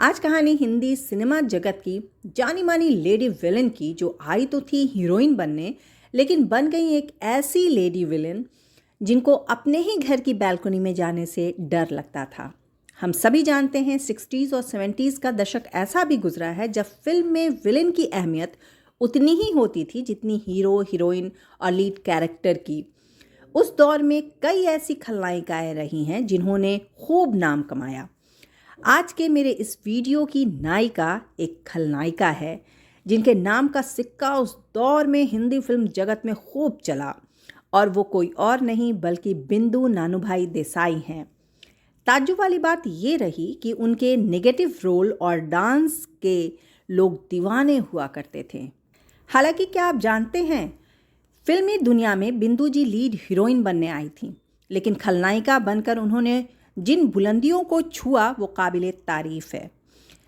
आज कहानी हिंदी सिनेमा जगत की जानी मानी लेडी विलन की, जो आई तो थी हीरोइन बनने, लेकिन बन गई एक ऐसी लेडी विलन जिनको अपने ही घर की बैल्कनी में जाने से डर लगता था। हम सभी जानते हैं 60s और 70s का दशक ऐसा भी गुजरा है जब फिल्म में विलन की अहमियत उतनी ही होती थी जितनी हीरो, हीरोइन और लीड कैरेक्टर की। उस दौर में कई ऐसी खलनायिकाएं रही हैं जिन्होंने खूब नाम कमाया। आज के मेरे इस वीडियो की नायिका एक खलनायिका है जिनके नाम का सिक्का उस दौर में हिंदी फिल्म जगत में खूब चला, और वो कोई और नहीं बल्कि बिंदु नानूभाई देसाई हैं। ताज्जुब वाली बात ये रही कि उनके नेगेटिव रोल और डांस के लोग दीवाने हुआ करते थे। हालांकि क्या आप जानते हैं, फिल्मी दुनिया में बिंदु जी लीड हीरोइन बनने आई थी, लेकिन खलनायिका बनकर उन्होंने जिन बुलंदियों को छुआ वो काबिले तारीफ है।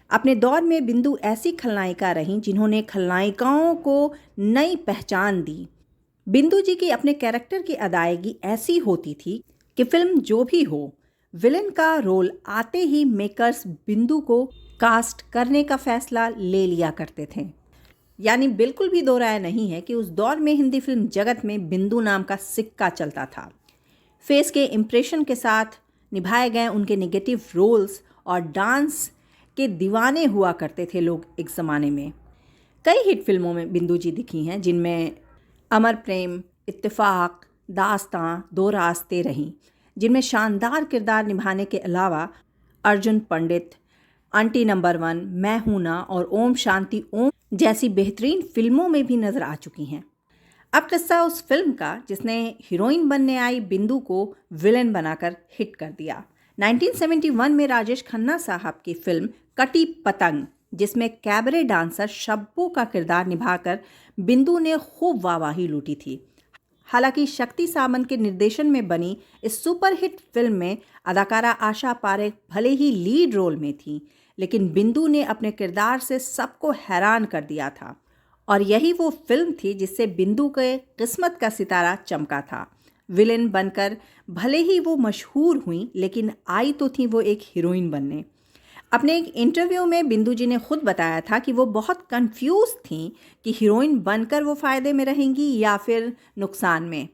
अपने दौर में बिंदु ऐसी खलनायिका रहीं जिन्होंने खलनायिकाओं को नई पहचान दी। बिंदु जी की अपने कैरेक्टर की अदायगी ऐसी होती थी कि फिल्म जो भी हो, विलन का रोल आते ही मेकर्स बिंदु को कास्ट करने का फैसला ले लिया करते थे। यानी बिल्कुल भी दो राय नहीं है कि उस दौर में हिंदी फिल्म जगत में बिंदु नाम का सिक्का चलता था। फेस के इम्प्रेशन के साथ निभाए गए उनके नेगेटिव रोल्स और डांस के दीवाने हुआ करते थे लोग एक ज़माने में। कई हिट फिल्मों में बिंदु जी दिखी हैं, जिनमें अमर प्रेम, इत्तेफाक, दास्तां, दो रास्ते रहीं, जिनमें शानदार किरदार निभाने के अलावा अर्जुन पंडित, आंटी नंबर 1, मैं हूं ना और ओम शांति ओम जैसी बेहतरीन फिल्मों में भी नज़र आ चुकी हैं। अब किस्सा उस फिल्म का जिसने हीरोइन बनने आई बिंदु को विलेन बनाकर हिट कर दिया। 1971 में राजेश खन्ना साहब की फिल्म कटी पतंग, जिसमें कैबरे डांसर शब्बू का किरदार निभाकर बिंदु ने खूब वाहवाही लूटी थी। हालांकि शक्ति सामंत के निर्देशन में बनी इस सुपरहिट फिल्म में अदाकारा आशा पारेख भले ही लीड रोल में थी, लेकिन बिंदु ने अपने किरदार से सबको हैरान कर दिया था। और यही वो फिल्म थी जिससे बिंदु के किस्मत का सितारा चमका था। विलेन बनकर भले ही वो मशहूर हुई, लेकिन आई तो थी वो एक हीरोइन बनने। अपने एक इंटरव्यू में बिंदु जी ने खुद बताया था कि वो बहुत कंफ्यूज थी कि हीरोइन बनकर वो फ़ायदे में रहेंगी या फिर नुकसान में।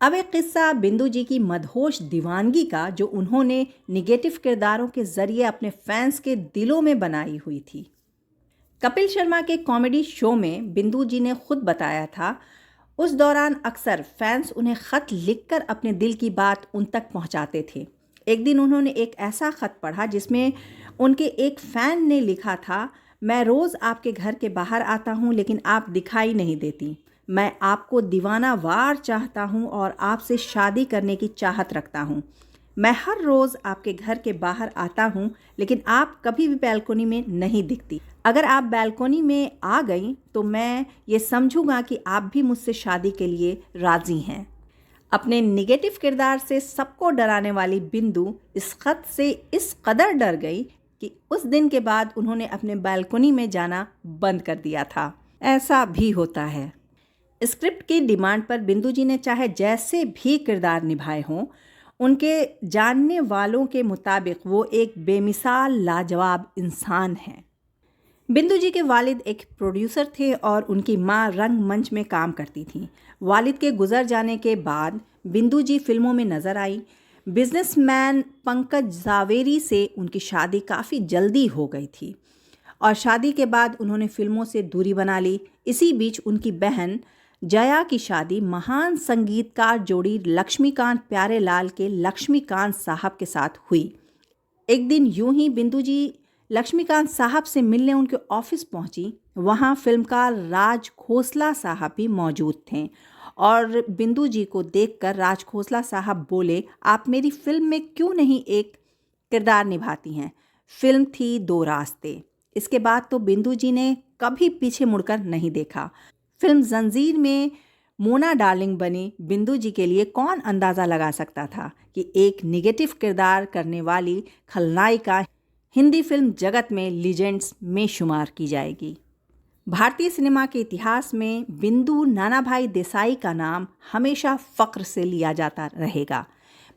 अब एक किस्सा बिंदु जी की मदहोश दीवानगी का, जो उन्होंने निगेटिव किरदारों के ज़रिए अपने फैंस के दिलों में बनाई हुई थी। कपिल शर्मा के कॉमेडी शो में बिंदु जी ने खुद बताया था, उस दौरान अक्सर फैंस उन्हें ख़त लिखकर अपने दिल की बात उन तक पहुंचाते थे। एक दिन उन्होंने एक ऐसा ख़त पढ़ा जिसमें उनके एक फ़ैन ने लिखा था, मैं रोज़ आपके घर के बाहर आता हूं लेकिन आप दिखाई नहीं देती। मैं आपको दीवाना वार चाहता हूं और आपसे शादी करने की चाहत रखता हूं। मैं हर रोज़ आपके घर के बाहर आता हूं लेकिन आप कभी भी बैल्कनी में नहीं दिखती। अगर आप बैल्कनी में आ गई तो मैं ये समझूंगा कि आप भी मुझसे शादी के लिए राज़ी हैं। अपने निगेटिव किरदार से सबको डराने वाली बिंदु इस खत से इस कदर डर गई कि उस दिन के बाद उन्होंने अपने बैल्कनी में जाना बंद कर दिया था। ऐसा भी होता है। स्क्रिप्ट की डिमांड पर बिंदु जी ने चाहे जैसे भी किरदार निभाए हों, उनके जानने वालों के मुताबिक वो एक बेमिसाल लाजवाब इंसान हैं। बिंदु जी के वालिद एक प्रोड्यूसर थे और उनकी मां रंगमंच में काम करती थीं। वालिद के गुजर जाने के बाद बिंदु जी फिल्मों में नज़र आई। बिजनेसमैन पंकज जावेरी से उनकी शादी काफ़ी जल्दी हो गई थी और शादी के बाद उन्होंने फिल्मों से दूरी बना ली। इसी बीच उनकी बहन जया की शादी महान संगीतकार जोड़ी लक्ष्मीकांत प्यारेलाल के लक्ष्मीकांत साहब के साथ हुई। एक दिन यूं ही बिंदु जी लक्ष्मीकांत साहब से मिलने उनके ऑफिस पहुंची। वहां फिल्मकार राज खोसला साहब भी मौजूद थे और बिंदु जी को देखकर राज खोसला साहब बोले, आप मेरी फिल्म में क्यों नहीं एक किरदार निभाती हैं? फिल्म थी दो रास्ते। इसके बाद तो बिंदु जी ने कभी पीछे मुड़कर नहीं देखा। फिल्म जंजीर में मोना डार्लिंग बनी बिंदु जी के लिए कौन अंदाज़ा लगा सकता था कि एक निगेटिव किरदार करने वाली खलनायिका हिंदी फिल्म जगत में लीजेंड्स में शुमार की जाएगी। भारतीय सिनेमा के इतिहास में बिंदु नानाभाई देसाई का नाम हमेशा फ़ख्र से लिया जाता रहेगा।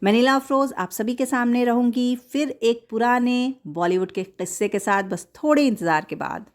मैं नीला अफरोज़ आप सभी के सामने रहूँगी फिर एक पुराने बॉलीवुड के किस्से के साथ, बस थोड़े इंतज़ार के बाद।